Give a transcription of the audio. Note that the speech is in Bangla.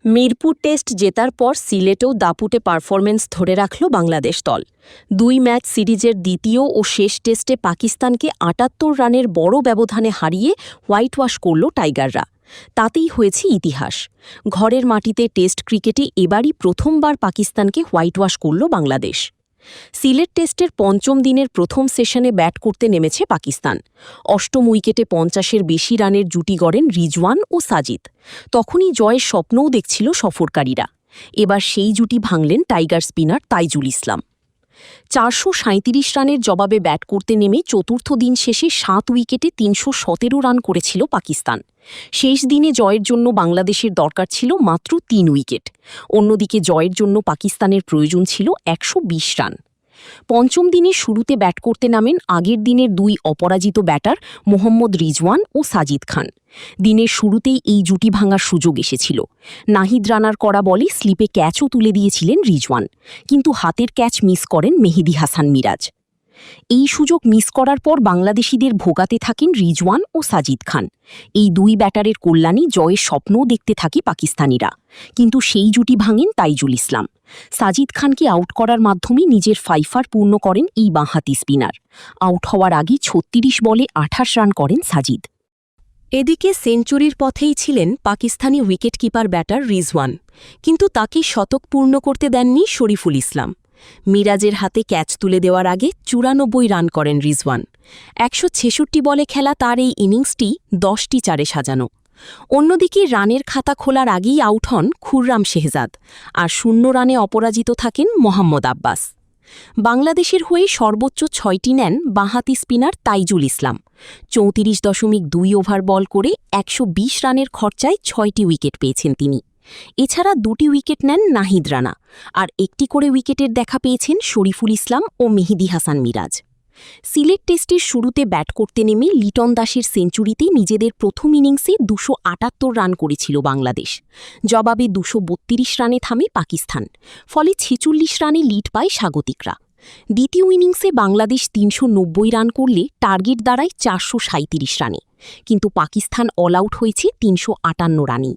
মিরপুর টেস্ট জেতার পর সিলেটেও দাপুটে পারফরম্যান্স ধরে রাখল বাংলাদেশ দল। ২ ম্যাচ সিরিজের দ্বিতীয় ও শেষ টেস্টে পাকিস্তানকে ৭৮ রানের বড় ব্যবধানে হারিয়ে হোয়াইট ওয়াশ করল টাইগাররা। তাতেই হয়েছে ইতিহাস। ঘরের মাটিতে টেস্ট ক্রিকেটে এবারই প্রথমবার পাকিস্তানকে হোয়াইট ওয়াশ করল বাংলাদেশ। সিলেট টেস্টের পঞ্চম দিনের প্রথম সেশনে ব্যাট করতে নেমেছে পাকিস্তান। অষ্টম উইকেটে ৫০-এর বেশি রানের জুটি গড়েন রিজওয়ান ও সাজিদ। তখনই জয়ের স্বপ্নও দেখছিল সফরকারীরা। এবার সেই জুটি ভাঙলেন টাইগার স্পিনার তাইজুল ইসলাম। ৪৩৭ রানের জবাবে ব্যাট করতে নেমে চতুর্থ দিন শেষে ৭ উইকেটে ৩১৭ রান করেছিল পাকিস্তান। শেষ দিনে জয়ের জন্য বাংলাদেশের দরকার ছিল মাত্র ৩ উইকেট। অন্যদিকে জয়ের জন্য পাকিস্তানের প্রয়োজন ছিল ১২০ রান। পঞ্চম দিনের শুরুতে ব্যাট করতে নামেন আগের দিনের ২ অপরাজিত ব্যাটার মোহাম্মদ রিজওয়ান ও সাজিদ খান। দিনের শুরুতেই এই জুটি ভাঙার সুযোগ এসেছিল। নাহিদ রানার করা বলে স্লিপে ক্যাচও তুলে দিয়েছিলেন রিজওয়ান, কিন্তু হাতের ক্যাচ মিস করেন মেহেদী হাসান মিরাজ। এই সুযোগ মিস করার পর বাংলাদেশিদের ভোগাতে থাকেন রিজওয়ান ও সাজিদ খান। এই ২ ব্যাটারের কল্যাণে জয়ের স্বপ্নও দেখতে থাকে পাকিস্তানিরা, কিন্তু সেই জুটি ভাঙেন তাইজুল ইসলাম। সাজিদ খানকে আউট করার মাধ্যমে নিজের ফাইফার পূর্ণ করেন এই বাঁহাতি স্পিনার। আউট হওয়ার আগে ৩৬ বলে ২৮ রান করেন সাজিদ। এদিকে সেঞ্চুরির পথেই ছিলেন পাকিস্তানি উইকেটকিপার ব্যাটার রিজওয়ান, কিন্তু তাকে শতক পূর্ণ করতে দেননি শরীফুল ইসলাম। মিরাজের হাতে ক্যাচ তুলে দেওয়ার আগে ৯৪ রান করেন রিজওয়ান। ১৬৬ বলে খেলা তার এই ইনিংসটি ১০টি চারে সাজানো। অন্যদিকে রানের খাতা খোলার আগেই আউট হন খুররাম শেহজাদ, আর ০ রানে অপরাজিত থাকেন মোহাম্মদ আব্বাস। বাংলাদেশের হয়ে সর্বোচ্চ ৬টি নেন বাঁহাতি স্পিনার তাইজুল ইসলাম। ৩৪.২ ওভার বল করে ১২০ রানের খরচায় ৬টি উইকেট পেয়েছেন তিনি। এছাড়া ২টি উইকেট নেন নাহিদ রানা, আর ১টি করে উইকেটের দেখা পেয়েছেন শরীফুল ইসলাম ও মেহেদী হাসান মিরাজ। সিলেট টেস্টের শুরুতে ব্যাট করতে নেমে লিটন দাসের সেঞ্চুরিতে নিজেদের প্রথম ইনিংসে ২৭৮ রান করেছিল বাংলাদেশ। জবাবে ২৩২ রানে থামে পাকিস্তান, ফলে ৪৬ রানে লিড পায় স্বাগতিকরা। দ্বিতীয় ইনিংসে বাংলাদেশ ৩৯০ রান করলে টার্গেট দাঁড়ায় ৪৩৭ রানে, কিন্তু পাকিস্তান অল আউট হয়েছে ৩৫৮ রানেই।